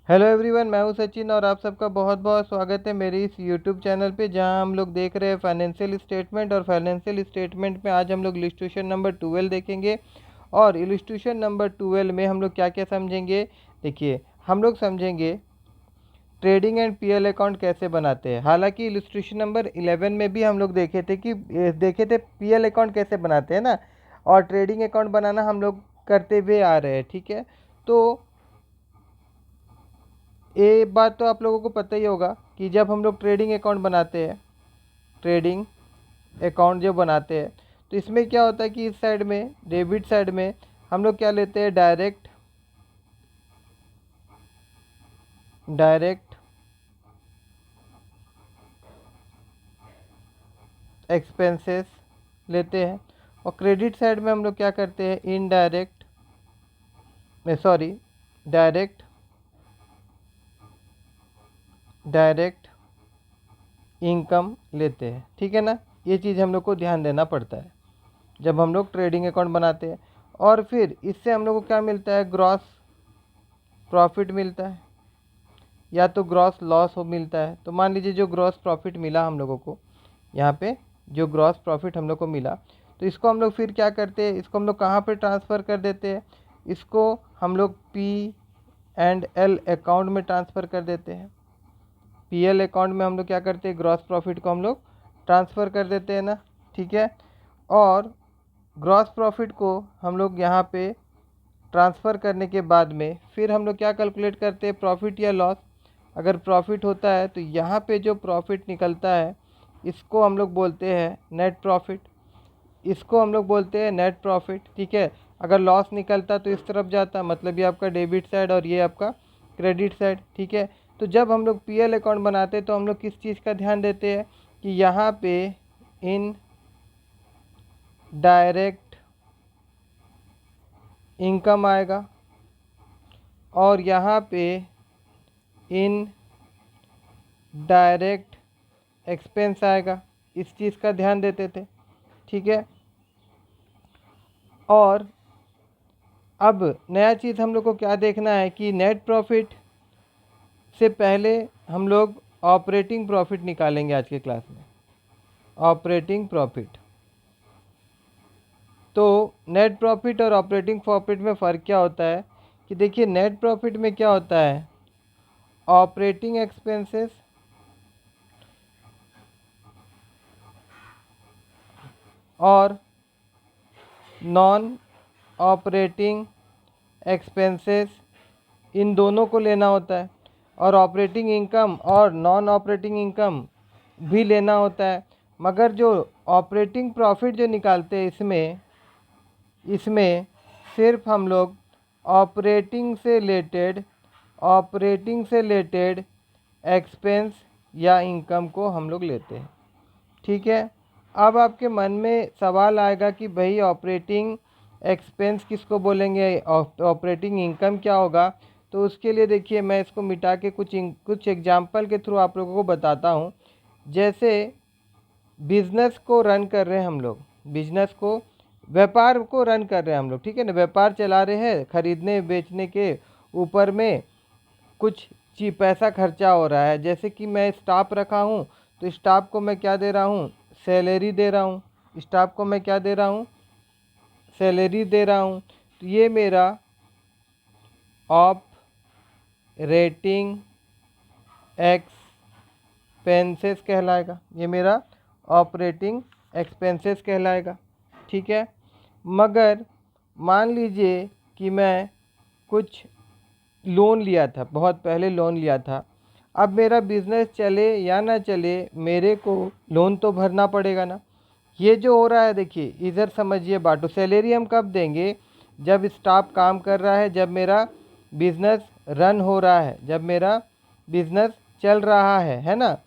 Hello everyone, मैं हूं सचिन और आप सबका बहुत बहुत स्वागत है मेरे इस यूट्यूब चैनल पे, जहां हम लोग देख रहे हैं फाइनेंशियल स्टेटमेंट। और फाइनेंशियल स्टेटमेंट में आज हम लोग इलस्ट्रेशन नंबर 12 देखेंगे। और इलस्ट्रेशन नंबर 12 में हम लोग क्या क्या समझेंगे, देखिए हम लोग समझेंगे ट्रेडिंग एंड पीएल अकाउंट कैसे बनाते हैं। हालांकि इलस्ट्रेशन नंबर 11 में भी हम लोग देखे थे पीएल अकाउंट कैसे बनाते हैं ना, और ट्रेडिंग अकाउंट बनाना हम लोग करते हुए आ रहे हैं। ठीक है, तो ये बात तो आप लोगों को पता ही होगा कि जब हम लोग ट्रेडिंग अकाउंट बनाते हैं, ट्रेडिंग अकाउंट जो बनाते हैं, तो इसमें क्या होता है कि इस साइड में, डेबिट साइड में, हम लोग क्या लेते हैं, डायरेक्ट एक्सपेंसेस लेते हैं। और क्रेडिट साइड में हम लोग क्या करते हैं, डायरेक्ट इनकम लेते हैं। ठीक है ना, ये चीज़ हम लोग को ध्यान देना पड़ता है जब हम लोग ट्रेडिंग अकाउंट बनाते हैं। और फिर इससे हम लोग को क्या मिलता है, ग्रॉस प्रॉफिट मिलता है या तो ग्रॉस लॉस हो मिलता है। तो मान लीजिए जो ग्रॉस प्रॉफिट मिला हम लोगों को, यहाँ पे जो ग्रॉस प्रॉफिट हम लोग को मिला, तो इसको हम लोग फिर क्या करते हैं, इसको हम लोग कहाँ पे ट्रांसफ़र कर देते हैं, इसको हम लोग P&L अकाउंट में ट्रांसफ़र कर देते हैं। PL अकाउंट में हम लोग क्या करते हैं, ग्रॉस प्रॉफिट को हम लोग ट्रांसफ़र कर देते हैं ना। ठीक है, और ग्रॉस प्रॉफिट को हम लोग यहाँ पे ट्रांसफ़र करने के बाद में फिर हम लोग क्या कैलकुलेट करते हैं, प्रॉफिट या लॉस। अगर प्रॉफिट होता है तो यहाँ पे जो प्रॉफिट निकलता है इसको हम लोग बोलते हैं नेट प्रॉफिट, इसको हम लोग बोलते हैं नेट प्रॉफिट। ठीक है, अगर लॉस निकलता तो इस तरफ जाता, मतलब ये आपका डेबिट साइड और ये आपका क्रेडिट साइड। ठीक है, तो जब हम लोग PL अकाउंट बनाते हैं तो हम लोग किस चीज़ का ध्यान देते हैं कि यहाँ पे इन डायरेक्ट इनकम आएगा और यहाँ पे इन डायरेक्ट एक्सपेंस आएगा, इस चीज़ का ध्यान देते थे। ठीक है, और अब नया चीज़ हम लोग को क्या देखना है कि नेट प्रॉफिट से पहले हम लोग ऑपरेटिंग प्रॉफिट निकालेंगे आज के क्लास में, ऑपरेटिंग प्रॉफिट। तो नेट प्रॉफिट और ऑपरेटिंग प्रॉफिट में फ़र्क क्या होता है कि देखिए, नेट प्रॉफिट में क्या होता है, ऑपरेटिंग एक्सपेंसेस और नॉन ऑपरेटिंग एक्सपेंसेस, इन दोनों को लेना होता है। और ऑपरेटिंग इनकम और नॉन ऑपरेटिंग इनकम भी लेना होता है। मगर जो ऑपरेटिंग प्रॉफिट जो निकालते हैं, इसमें सिर्फ हम लोग ऑपरेटिंग से रिलेटेड एक्सपेंस या इनकम को हम लोग लेते हैं। ठीक है, अब आपके मन में सवाल आएगा कि भाई ऑपरेटिंग एक्सपेंस किसको बोलेंगे, ऑपरेटिंग इनकम क्या होगा। तो उसके लिए देखिए, मैं इसको मिटा के कुछ एग्जांपल के थ्रू आप लोगों को बताता हूँ। जैसे बिजनेस को रन कर रहे हैं हम लोग, व्यापार को रन कर रहे हैं हम लोग। ठीक है ना, व्यापार चला रहे हैं, खरीदने बेचने के ऊपर में कुछ पैसा खर्चा हो रहा है। जैसे कि मैं स्टाफ रखा हूँ, तो स्टाफ को मैं क्या दे रहा हूँ, सैलरी दे रहा हूँ। स्टाफ को मैं क्या दे रहा हूँ, सैलरी दे रहा हूँ। तो ये मेरा ऑपरेटिंग एक्सपेंसेस कहलाएगा, ये मेरा ऑपरेटिंग एक्सपेंसेस कहलाएगा। ठीक है, मगर मान लीजिए कि मैं कुछ लोन लिया था, बहुत पहले लोन लिया था। अब मेरा बिज़नेस चले या ना चले, मेरे को लोन तो भरना पड़ेगा ना। ये जो हो रहा है, देखिए इधर समझिए बात। तो सैलरी हम कब देंगे, जब स्टाफ काम कर रहा है, जब मेरा बिज़नेस रन हो रहा है, जब मेरा बिज़नेस चल रहा है ना,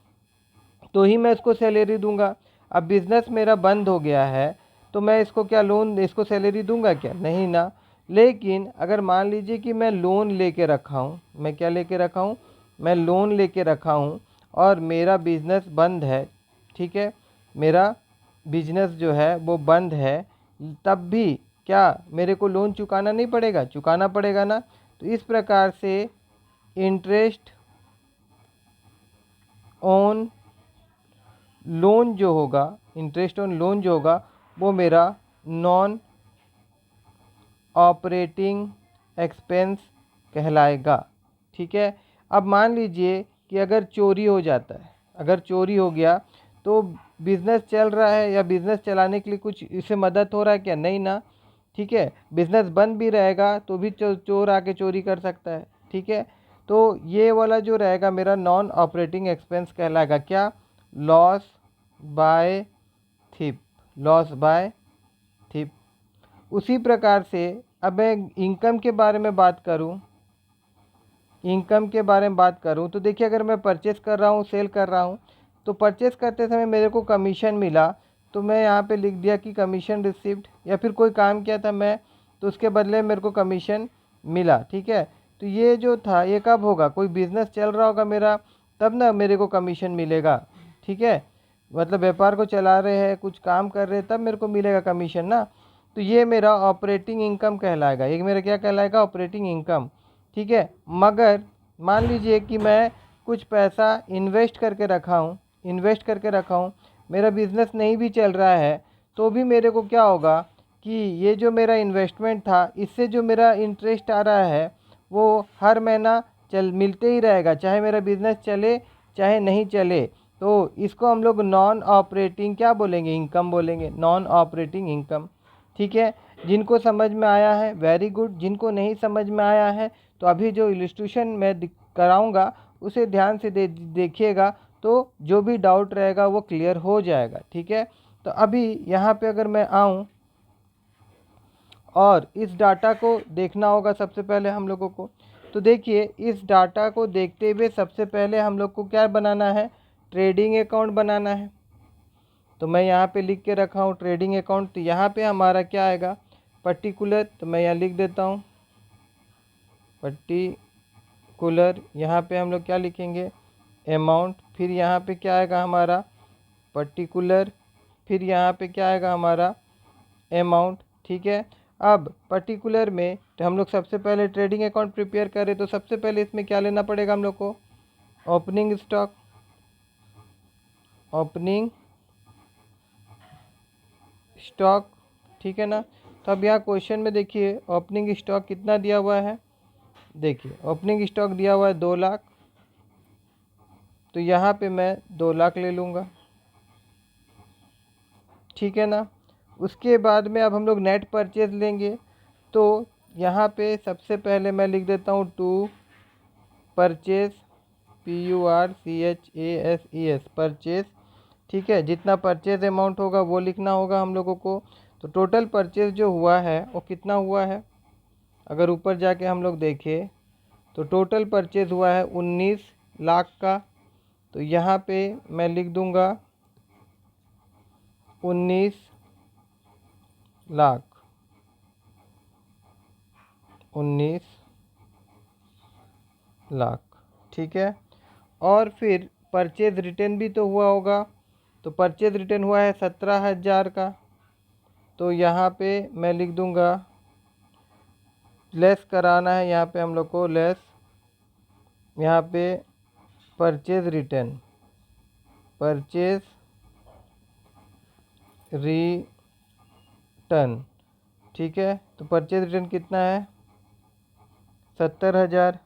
तो ही मैं इसको सैलरी दूंगा। अब बिज़नेस मेरा बंद हो गया है तो मैं इसको क्या इसको सैलरी दूंगा क्या, नहीं ना। लेकिन अगर मान लीजिए कि मैं लोन लेके रखा हूँ, मैं क्या लेके रखा हूँ, मैं लोन लेके रखा हूँ और मेरा बिज़नेस बंद है। ठीक है, मेरा बिजनेस जो है वो बंद है, तब भी क्या मेरे को लोन चुकाना नहीं पड़ेगा, चुकाना पड़ेगा ना। तो इस प्रकार से इंटरेस्ट ऑन लोन जो होगा, इंटरेस्ट ऑन लोन जो होगा वो मेरा नॉन ऑपरेटिंग एक्सपेंस कहलाएगा। ठीक है। अब मान लीजिए कि अगर चोरी हो जाता है, अगर चोरी हो गया तो बिज़नेस चल रहा है या बिज़नेस चलाने के लिए कुछ इससे मदद हो रहा है क्या? नहीं ना। ठीक है। बिज़नेस बंद भी रहेगा तो भी चोर आके चोरी कर सकता है। ठीक है। तो ये वाला जो रहेगा मेरा नॉन ऑपरेटिंग एक्सपेंस कहलाएगा क्या? Loss by theft, loss by theft. उसी प्रकार से अब मैं इनकम के बारे में बात करूं, इनकम के बारे में बात करूं तो देखिए, अगर मैं परचेस कर रहा हूं, सेल कर रहा हूं, तो परचेस करते समय मेरे को कमीशन मिला तो मैं यहाँ पे लिख दिया कि कमीशन रिसीव्ड, या फिर कोई काम किया था मैं तो उसके बदले मेरे को कमीशन मिला। ठीक है। तो ये जो था ये कब होगा? कोई बिज़नेस चल रहा होगा मेरा, तब ना मेरे को कमीशन मिलेगा। ठीक है। मतलब व्यापार को चला रहे हैं, कुछ काम कर रहे हैं, तब मेरे को मिलेगा कमीशन ना। तो ये मेरा ऑपरेटिंग इनकम कहलाएगा, ये मेरा क्या कहलाएगा? Operating income. ठीक है। मगर मान लीजिए कि मैं कुछ पैसा इन्वेस्ट करके रखा हूँ, इन्वेस्ट करके रखा हूँ, मेरा बिज़नेस नहीं भी चल रहा है तो भी मेरे को क्या होगा कि ये जो मेरा इन्वेस्टमेंट था इससे जो मेरा इंटरेस्ट आ रहा है वो हर महीना मिलते ही रहेगा, चाहे मेरा बिज़नेस चले चाहे नहीं चले। तो इसको हम लोग नॉन ऑपरेटिंग क्या बोलेंगे? इनकम बोलेंगे, नॉन ऑपरेटिंग इनकम। ठीक है। जिनको समझ में आया है वेरी गुड, जिनको नहीं समझ में आया है तो अभी जो इलस्ट्रेशन मैं कराऊंगा उसे ध्यान से देखिएगा, तो जो भी डाउट रहेगा वो क्लियर हो जाएगा। ठीक है। तो अभी यहाँ पे अगर मैं आऊँ और इस डाटा को देखना होगा सबसे पहले हम लोगों को, तो देखिए इस डाटा को देखते हुए सबसे पहले हम लोग को क्या बनाना है? ट्रेडिंग अकाउंट बनाना है। तो मैं यहाँ पे लिख के रखा हूँ ट्रेडिंग अकाउंट। तो यहाँ पे हमारा क्या आएगा? पर्टिकुलर, तो मैं यहाँ लिख देता हूँ पर्टिकुलर। यहाँ पे हम लोग क्या लिखेंगे? अमाउंट। फिर यहाँ पे क्या आएगा हमारा? पर्टिकुलर। फिर यहाँ पे क्या आएगा हमारा? अमाउंट। ठीक है। अब पर्टिकुलर में तो हम लोग सबसे पहले ट्रेडिंग अकाउंट प्रिपेयर करें तो सबसे पहले इसमें क्या लेना पड़ेगा हम लोग को? Opening stock, opening stock. ठीक है ना। तो अब यहाँ क्वेश्चन में देखिए ओपनिंग स्टॉक कितना दिया हुआ है। देखिए ओपनिंग स्टॉक दिया हुआ है 2 लाख, तो यहाँ पे मैं 2 लाख ले लूँगा। ठीक है ना। उसके बाद में अब हम लोग नेट परचेज लेंगे, तो यहाँ पे सबसे पहले मैं लिख देता हूँ टू परचेज, PURCHASES, परचेज। ठीक है। जितना परचेज अमाउंट होगा वो लिखना होगा हम लोगों को। तो टोटल परचेज जो हुआ है वो कितना हुआ है? अगर ऊपर जाके हम लोग देखें तो टोटल परचेज हुआ है 19 लाख का। तो यहाँ पे मैं लिख दूँगा 19 लाख, 19 लाख। ठीक है। और फिर परचेज रिटर्न भी तो हुआ होगा, तो परचेज रिटर्न हुआ है 17,000 का। तो यहाँ पे मैं लिख दूँगा, लेस कराना है यहाँ पे हम लोग को, लेस यहाँ पे परचेज रिटर्न, परचेज रिटर्न। ठीक है। तो परचेज रिटर्न कितना है? 70,000।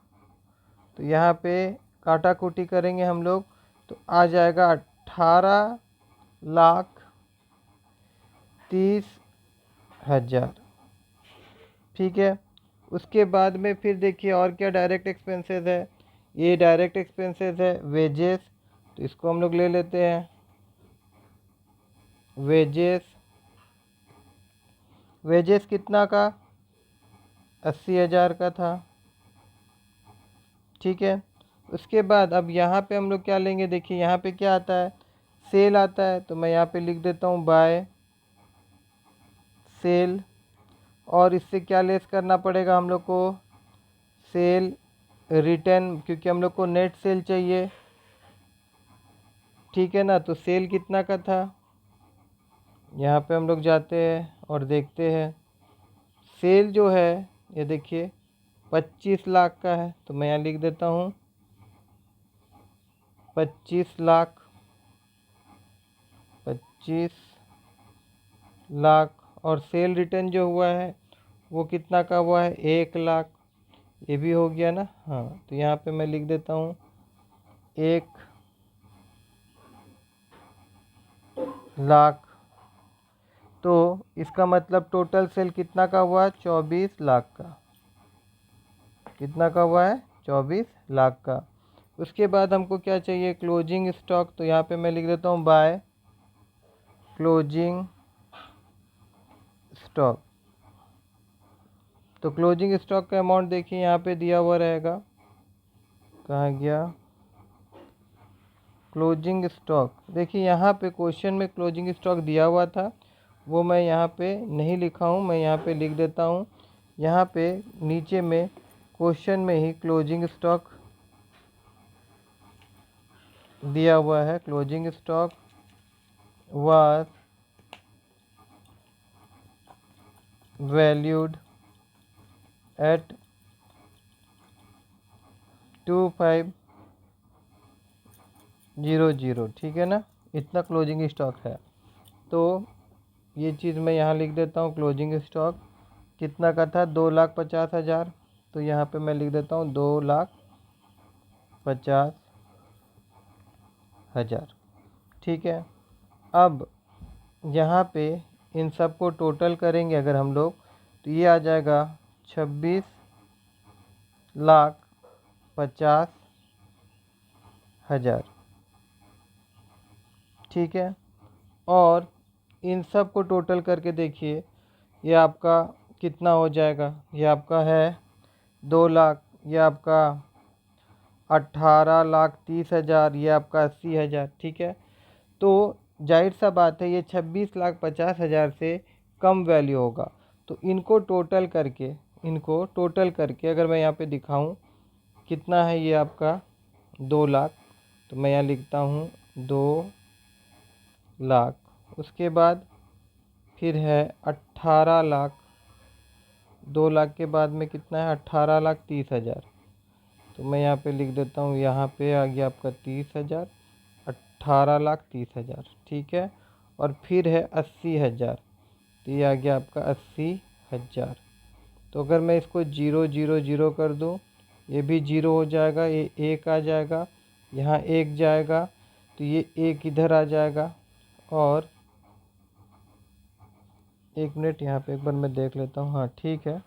तो यहाँ पे काटा कुटी करेंगे हम लोग तो आ जाएगा 18,30,000। ठीक है। उसके बाद में फिर देखिए और क्या डायरेक्ट एक्सपेंसेस है। ये डायरेक्ट एक्सपेंसेस है वेजेस, तो इसको हम लोग ले लेते हैं वेजेस। वेजेस कितना का? 80,000 का था। ठीक है। उसके बाद अब यहाँ पे हम लोग क्या लेंगे? देखिए यहाँ पे क्या आता है? सेल आता है। तो मैं यहाँ पे लिख देता हूँ बाय सेल। और इससे क्या लेस करना पड़ेगा हम लोग को? सेल रिटर्न, क्योंकि हम लोग को नेट सेल चाहिए। ठीक है ना। तो सेल कितना का था? यहाँ पे हम लोग जाते हैं और देखते हैं सेल जो है, ये देखिए 25 लाख का है, तो मैं यहाँ लिख देता हूँ 25 लाख, 25 लाख। और सेल रिटर्न जो हुआ है वो कितना का हुआ है, 1 लाख। ये भी हो गया ना। हाँ, तो यहाँ पे मैं लिख देता हूँ 1 लाख। तो इसका मतलब टोटल सेल कितना का हुआ है, 24 लाख का। कितना का हुआ है, 24 लाख का। उसके बाद हमको क्या चाहिए, क्लोजिंग स्टॉक। तो यहाँ पे मैं लिख देता हूँ बाय क्लोजिंग स्टॉक। तो क्लोजिंग स्टॉक का अमाउंट देखिए यहाँ पे दिया हुआ रहेगा, कहाँ गया क्लोजिंग स्टॉक। देखिए यहाँ पे क्वेश्चन में क्लोजिंग स्टॉक दिया हुआ था, वो मैं यहाँ पे नहीं लिखा हूँ, मैं यहाँ पे लिख देता हूँ। यहाँ पे नीचे में क्वेश्चन में ही क्लोजिंग स्टॉक दिया हुआ है। Closing stock was valued at 2500, ठीक है ना। इतना क्लोजिंग स्टॉक है। तो ये चीज़ मैं यहाँ लिख देता हूँ। क्लोजिंग स्टॉक कितना का था, 2,50,000। तो यहाँ पे मैं लिख देता हूँ 2,50,000, ठीक है। अब यहाँ पे इन सब को टोटल करेंगे अगर हम लोग, तो ये आ जाएगा 26,50,000, ठीक है। और इन सब को टोटल करके देखिए ये आपका कितना हो जाएगा। ये आपका है 2 लाख, ये आपका 18,30,000, ये आपका 80,000, ठीक है। तो जाहिर सा बात है ये 26,50,000 से कम वैल्यू होगा। तो इनको टोटल करके अगर मैं यहाँ पे दिखाऊं कितना है, ये आपका 2 लाख। तो मैं यहाँ लिखता हूँ 2 लाख। उसके बाद फिर है 18 लाख। 2 लाख के बाद में कितना है, 18,30,000। तो मैं यहाँ पे लिख देता हूँ, यहाँ पे आ गया आपका 30,000, 18,30,000, ठीक है। और फिर है 80,000, तो ये आ गया आपका 80,000। तो अगर मैं इसको 0,0,0 कर दूँ, ये भी 0 हो जाएगा, ये 1 आ जाएगा, यहाँ 1 जाएगा, तो ये 1 इधर आ जाएगा। और 1 मिनट यहाँ पे एक बार मैं देख लेता हूँ, हाँ ठीक है।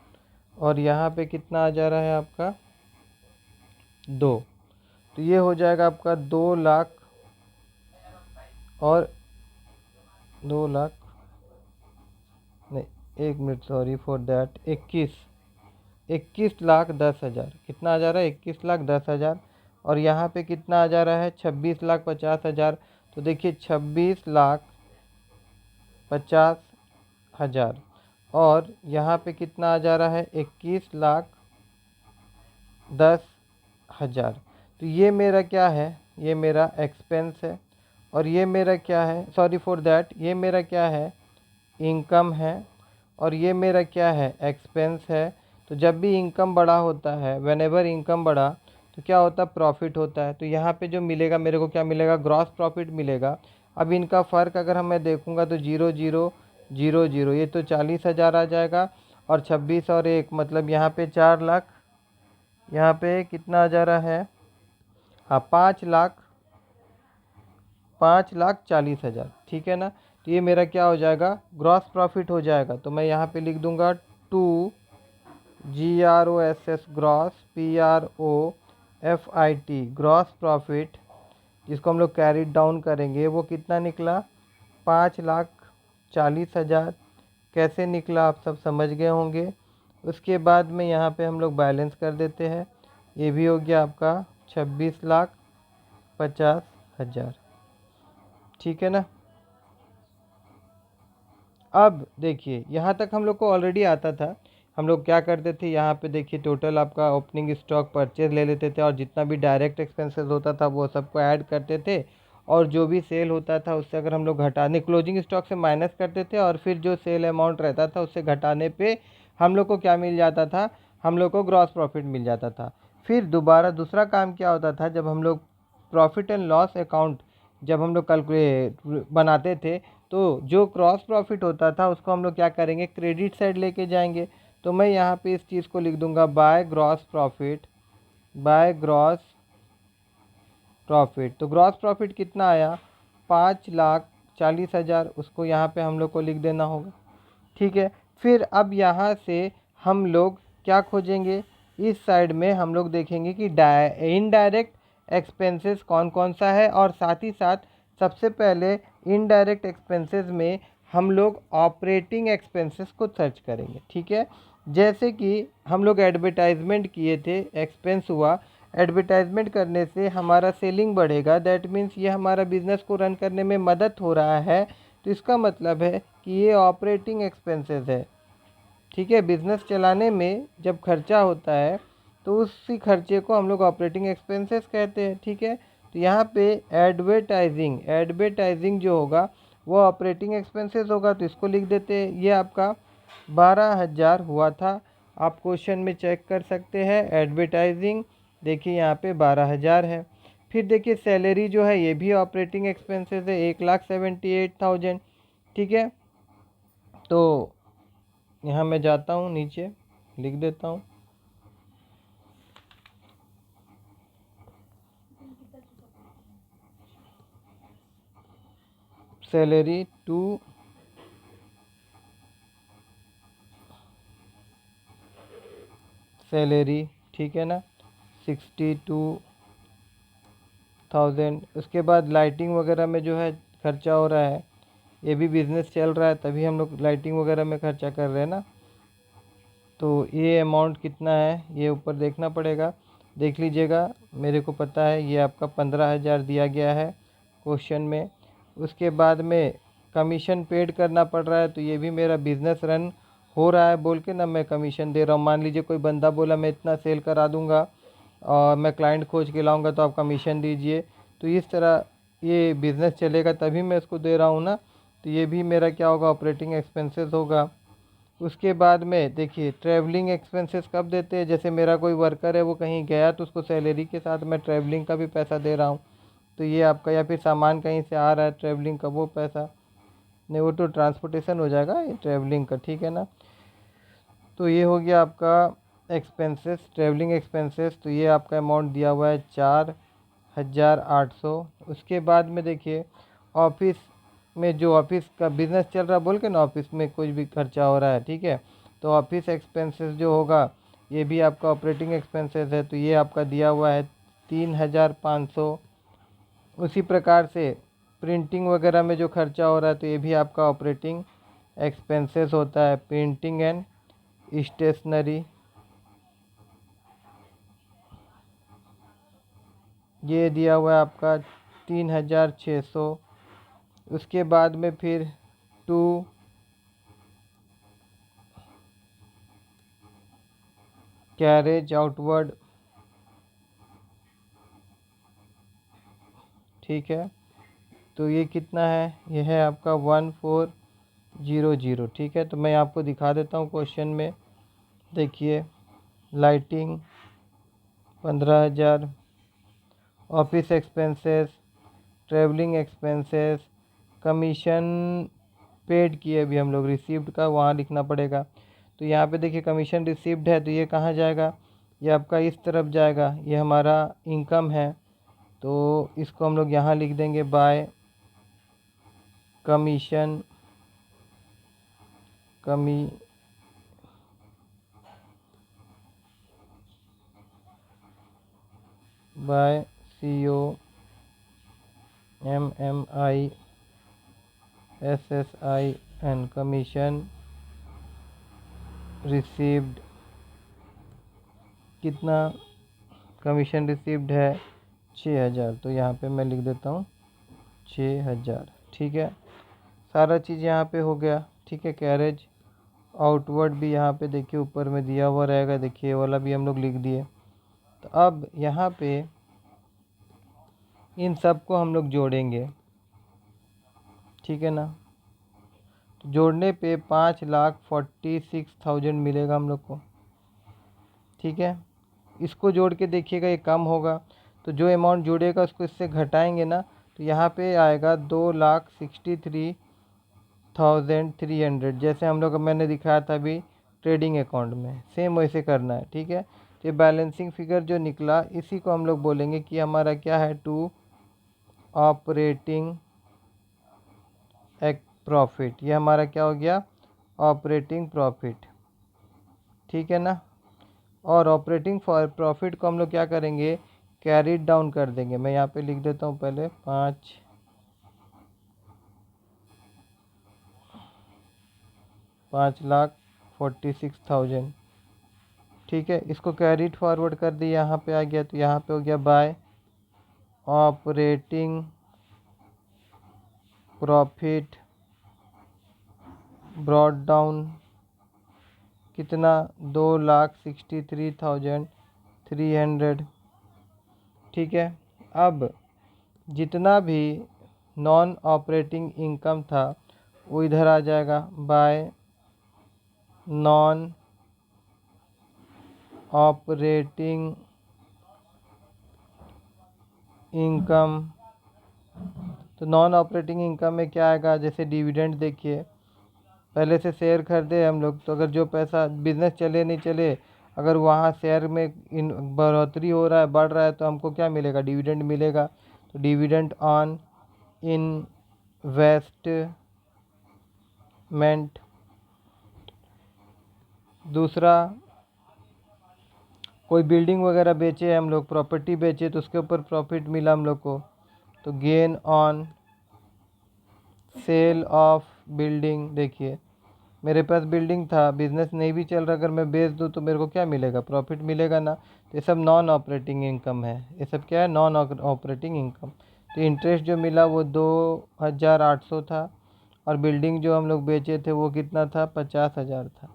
और यहाँ पे कितना आ जा रहा है आपका 2। तो ये हो जाएगा आपका 2 लाख और 2 लाख नहीं, 1 मिनट, सॉरी फॉर दैट, 21,10,000। कितना आ जा रहा है, 21,10,000। और यहाँ पे कितना आ जा रहा है, 26,50,000। तो देखिए 26,50,000। और यहाँ पे कितना आ जा रहा है, 21,10,000। तो ये मेरा क्या है, ये मेरा एक्सपेंस है। और ये मेरा क्या है, सॉरी फॉर दैट, ये मेरा क्या है, इनकम है। और ये मेरा क्या है, एक्सपेंस है। तो जब भी इनकम बढ़ा होता है, वेन एवर इनकम बढ़ा, तो क्या होता है, प्रॉफिट होता है। तो यहाँ पे जो मिलेगा मेरे को, क्या मिलेगा, ग्रॉस प्रॉफिट मिलेगा। अब इनका फ़र्क अगर मैं देखूँगा तो 0,0,0,0, ये तो 40,000 आ जाएगा। और 26 और 1 मतलब यहाँ पे 4 लाख। यहाँ पे कितना आ जा रहा है, हाँ 5,40,000, ठीक है ना। तो ये मेरा क्या हो जाएगा, ग्रॉस प्रॉफिट हो जाएगा। तो मैं यहाँ पे लिख दूंगा 2 GROSS, gross PROFIT, gross profit, जिसको हम लोग कैरी डाउन करेंगे, वो कितना निकला, 5,40,000। कैसे निकला आप सब समझ गए होंगे। उसके बाद में यहाँ पे हम लोग बैलेंस कर देते हैं। ये भी हो गया आपका 26,50,000, ठीक है ना। अब देखिए यहाँ तक हम लोग को ऑलरेडी आता था। हम लोग क्या करते थे, यहाँ पे देखिए टोटल आपका ओपनिंग स्टॉक परचेज ले लेते थे, और जितना भी डायरेक्ट एक्सपेंसेस होता था वो सबको ऐड करते थे। और जो भी सेल होता था उससे अगर हम लोग घटाने, क्लोजिंग स्टॉक से माइनस करते थे, और फिर जो सेल अमाउंट रहता था उससे घटाने पे हम लोग को क्या मिल जाता था, हम लोग को ग्रॉस प्रॉफिट मिल जाता था। फिर दोबारा दूसरा काम क्या होता था, जब हम लोग प्रॉफिट एंड लॉस अकाउंट जब हम लोग कैलकुलेट बनाते थे, तो जो क्रॉस प्रॉफिट होता था उसको हम लोग क्या करेंगे, क्रेडिट साइड लेके जाएंगे। तो मैं यहाँ पे इस चीज़ को लिख दूंगा by gross profit, by gross profit. तो ग्रॉस प्रॉफिट कितना आया, 5,40,000, उसको यहाँ पे हम लोग को लिख देना होगा। ठीक है, फिर अब यहाँ से हम लोग क्या खोजेंगे, इस साइड में हम लोग देखेंगे कि इनडायरेक्ट एक्सपेंसेस कौन कौन सा है, और साथ ही साथ सबसे पहले इनडायरेक्ट एक्सपेंसेस में हम लोग ऑपरेटिंग एक्सपेंसेस को सर्च करेंगे। ठीक है, जैसे कि हम लोग एडवर्टाइजमेंट किए थे, एक्सपेंस हुआ, एडवर्टाइजमेंट करने से हमारा सेलिंग बढ़ेगा, दैट मीन्स ये हमारा बिजनेस को रन करने में मदद हो रहा है, तो इसका मतलब है कि ये ऑपरेटिंग एक्सपेंसेस है। ठीक है, बिजनेस चलाने में जब खर्चा होता है तो उसी खर्चे को हम लोग ऑपरेटिंग एक्सपेंसेस कहते हैं। ठीक है, तो यहाँ पे एडवर्टाइजिंग जो होगा वो ऑपरेटिंग एक्सपेंसेस होगा, तो इसको लिख देते हैं। ये आपका 12,000 हुआ था, आप क्वेश्चन में चेक कर सकते हैं। एडवर्टाइजिंग देखिए यहाँ पे 12,000 है। फिर देखिए सैलरी जो है ये भी ऑपरेटिंग एक्सपेंसेस है, 1,78,000। ठीक है, तो यहाँ मैं जाता हूँ नीचे, लिख देता हूँ सैलरी टू सैलरी, ठीक है ना, 62,000। उसके बाद लाइटिंग वगैरह में जो है खर्चा हो रहा है, ये भी बिज़नेस चल रहा है तभी हम लोग लाइटिंग वगैरह में खर्चा कर रहे हैं ना। तो ये अमाउंट कितना है ये ऊपर देखना पड़ेगा, देख लीजिएगा, मेरे को पता है ये आपका 15,000 दिया गया है क्वेश्चन में। उसके बाद में कमीशन पेड करना पड़ रहा है, तो ये भी मेरा बिज़नेस रन हो रहा है बोल के ना मैं कमीशन दे रहा हूँ। मान लीजिए कोई बंदा बोला मैं इतना सेल करा दूंगा और मैं क्लाइंट खोज के लाऊंगा तो आप कमीशन दीजिए, तो इस तरह ये बिज़नेस चलेगा तभी मैं इसको दे रहा हूँ ना, तो ये भी मेरा क्या होगा, ऑपरेटिंग एक्सपेंसेस होगा। उसके बाद में देखिए ट्रैवलिंग एक्सपेंसेस कब देते हैं, जैसे मेरा कोई वर्कर है वो कहीं गया तो उसको सैलरी के साथ मैं ट्रैवलिंग का भी पैसा दे रहा हूँ, तो ये आपका, या फिर सामान कहीं से आ रहा है ट्रैवलिंग का वो पैसा, नहीं वो तो ट्रांसपोर्टेशन हो जाएगा, ये ट्रैवलिंग का, ठीक है ना। तो ये हो गया आपका एक्सपेंसेस, ट्रैवलिंग एक्सपेंसेस, तो ये आपका अमाउंट दिया हुआ है 4,800। उसके बाद में देखिए ऑफिस में, जो ऑफिस का बिज़नेस चल रहा है बोल के ना, ऑफिस में कुछ भी खर्चा हो रहा है, ठीक है, तो ऑफिस एक्सपेंसेस जो होगा ये भी आपका ऑपरेटिंग एक्सपेंसेस है, तो ये आपका दिया हुआ है 3,500। उसी प्रकार से प्रिंटिंग वगैरह में जो खर्चा हो रहा है तो ये भी आपका ऑपरेटिंग एक्सपेंसेस होता है, प्रिंटिंग एंड स्टेशनरी, ये दिया हुआ है आपका 3,600। उसके बाद में फिर टू कैरेज आउटवर्ड, ठीक है, तो ये कितना है, ये है आपका 1,400। ठीक है, तो मैं आपको दिखा देता हूँ क्वेश्चन में, देखिए lighting 15,000, office expenses, travelling expenses, commission paid किए अभी हम लोग, रिसीव्ड का वहाँ लिखना पड़ेगा। तो यहाँ पे देखिए कमीशन रिसीव्ड है, तो ये कहाँ जाएगा, ये आपका इस तरफ जाएगा, ये हमारा इनकम है, तो इसको हम लोग यहाँ लिख देंगे बाय कमीशन, कमी by COMMISSI and commission received, कितना कमीशन रिसीव्ड है 6,000, तो यहाँ पे मैं लिख देता हूँ 6,000। ठीक है, सारा चीज़ यहाँ पे हो गया। ठीक है, कैरेज आउटवर्ड भी यहाँ पे देखिए ऊपर में दिया हुआ रहेगा, देखिए ये वाला भी हम लोग लिख दिए। तो अब यहाँ पे इन सब को हम लोग जोड़ेंगे, ठीक है ना, तो जोड़ने पे 5,46,000 मिलेगा हम लोग को। ठीक है, इसको जोड़ के देखिएगा ये कम होगा, तो जो अमाउंट जुड़ेगा उसको इससे घटाएंगे ना, तो यहाँ पे आएगा 2,63,300, जैसे हम लोग मैंने दिखाया था अभी ट्रेडिंग अकाउंट में, सेम वैसे करना है। ठीक है, तो ये बैलेंसिंग फिगर जो निकला इसी को हम लोग बोलेंगे कि हमारा क्या है, टू ऑपरेटिंग एक प्रॉफिट। ये हमारा क्या हो गया, ऑपरेटिंग प्रॉफिट। ठीक है ना, और ऑपरेटिंग प्रॉफिट को हम लोग क्या करेंगे, कैरीड डाउन कर देंगे। मैं यहाँ पे लिख देता हूँ पहले 5,46,000। ठीक है, इसको कैरीड फॉरवर्ड कर दिए, यहाँ पे आ गया, तो यहाँ पे हो गया bye operating profit brought down कितना, 2,63,300। ठीक है, अब जितना भी नॉन ऑपरेटिंग इनकम था वो इधर आ जाएगा, बाय नॉन ऑपरेटिंग इनकम। तो नॉन ऑपरेटिंग इनकम में क्या आएगा, जैसे डिविडेंड देखिए, पहले से शेयर खरीदे हम लोग, तो अगर जो पैसा बिजनेस चले नहीं चले, अगर वहाँ शेयर में इन बढ़ोतरी हो रहा है, बढ़ रहा है, तो हमको क्या मिलेगा, डिविडेंड मिलेगा। तो डिविडेंड ऑन इन्वेस्टमेंट। दूसरा, कोई बिल्डिंग वगैरह बेचे हम लोग, प्रॉपर्टी बेचे, तो उसके ऊपर प्रॉफिट मिला हम लोग को, तो gain on sale of building. देखिए मेरे पास बिल्डिंग था, बिजनेस नहीं भी चल रहा, अगर मैं बेच दूँ तो मेरे को क्या मिलेगा, प्रॉफिट मिलेगा ना। तो ये सब नॉन ऑपरेटिंग इनकम है, ये सब क्या है, नॉन ऑपरेटिंग इनकम। तो इंटरेस्ट जो मिला वो 2,800 था, और बिल्डिंग जो हम लोग बेचे थे वो कितना था, 50,000 था।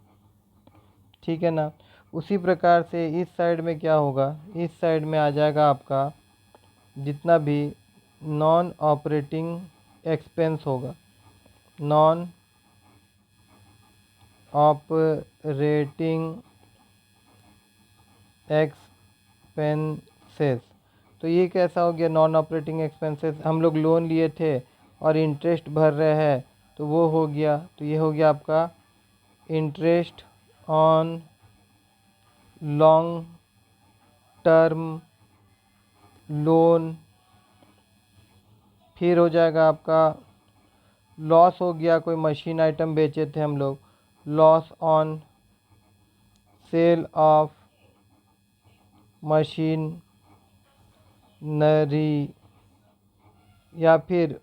ठीक है ना, उसी प्रकार से इस साइड में क्या होगा, इस साइड में आ जाएगा आपका जितना भी नॉन ऑपरेटिंग एक्सपेंस होगा, नॉन ऑपरेटिंग एक्सपेंसेस। तो ये कैसा हो गया, नॉन ऑपरेटिंग एक्सपेंसेस, हम लोग लोन लिए थे और इंटरेस्ट भर रहे हैं, तो वो हो गया। तो ये हो गया आपका interest on long term loan. फिर हो जाएगा आपका लॉस, हो गया कोई मशीन आइटम बेचे थे हम लोग, loss on sale of machinery. या फिर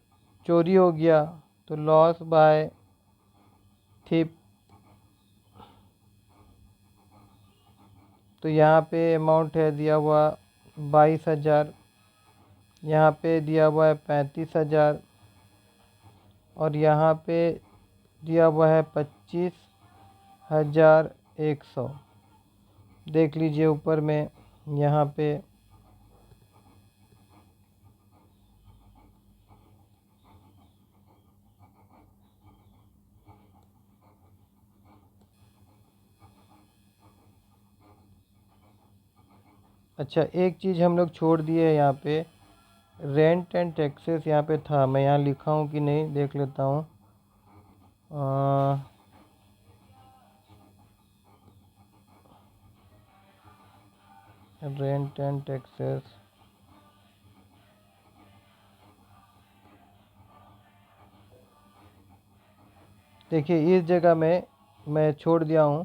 चोरी हो गया तो लॉस बाय थिप। तो यहाँ पे अमाउंट है दिया हुआ 22,000, यहाँ पे दिया हुआ है 35,000, और यहाँ पे दिया हुआ है 25,100। देख लीजिए ऊपर में, यहाँ पे अच्छा एक चीज़ हम लोग छोड़ दिए है, यहाँ पे रेंट एंड टैक्सेस यहाँ पे था, मैं यहाँ लिखा हूँ कि नहीं देख लेता हूँ। रेंट एंड टैक्सेस, देखिए इस जगह में मैं छोड़ दिया हूँ,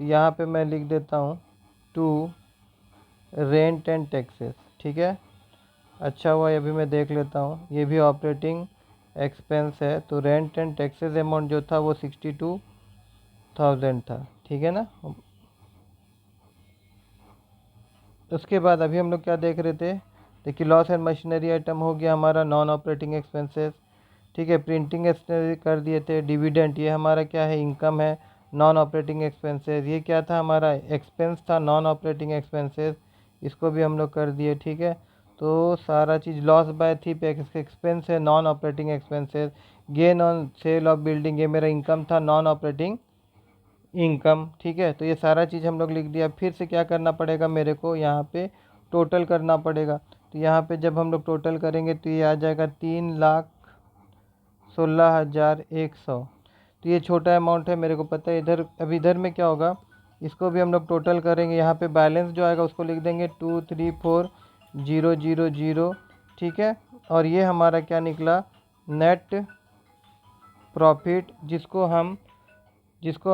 तो यहाँ पे मैं लिख देता हूँ टू रेंट एंड टैक्सेस। ठीक है, अच्छा हुआ ये भी मैं देख लेता हूँ, ये भी ऑपरेटिंग एक्सपेंस है। तो रेंट एंड टैक्सेस अमाउंट जो था वो 62,000 था। ठीक है ना, उसके बाद अभी हम लोग क्या देख रहे थे, देखिए लॉस एंड मशीनरी आइटम हो गया हमारा नॉन ऑपरेटिंग एक्सपेंसेस। ठीक है, प्रिंटिंग एक्सपेंसेस कर दिए थे, डिविडेंड ये हमारा क्या है, इनकम है, नॉन ऑपरेटिंग एक्सपेंसेस। ये क्या था, हमारा एक्सपेंस था, नॉन ऑपरेटिंग एक्सपेंसेस, इसको भी हम लोग कर दिए। ठीक है, तो सारा चीज़ लॉस बाय थी एक्सपेंस है, non operating expenses. Gain on sale of building, ये मेरा इनकम था, नॉन ऑपरेटिंग इनकम, ठीक है। तो ये सारा चीज़ हम लोग लिख दिया। फिर से क्या करना पड़ेगा मेरे को, यहाँ पे टोटल करना पड़ेगा। तो यहाँ पे जब हम लोग टोटल करेंगे तो ये आ जाएगा 3,16,100। तो ये छोटा अमाउंट है, मेरे को पता है। इधर अब इधर में क्या होगा, इसको भी हम लोग टोटल करेंगे। यहाँ पे बैलेंस जो आएगा उसको लिख देंगे 234,000, ठीक है। और ये हमारा क्या निकला, नेट प्रॉफिट, जिसको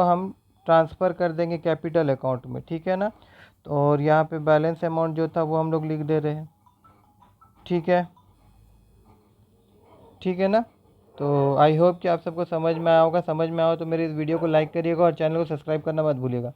हम ट्रांसफ़र कर देंगे कैपिटल अकाउंट में, ठीक है ना। तो और यहाँ पे बैलेंस अमाउंट जो था वो हम लोग लिख दे रहे हैं, ठीक है, ठीक है ना। तो आई होप कि आप सबको समझ में आया होगा। समझ में आया हो तो मेरे इस वीडियो को लाइक करिएगा और चैनल को सब्सक्राइब करना मत भूलिएगा।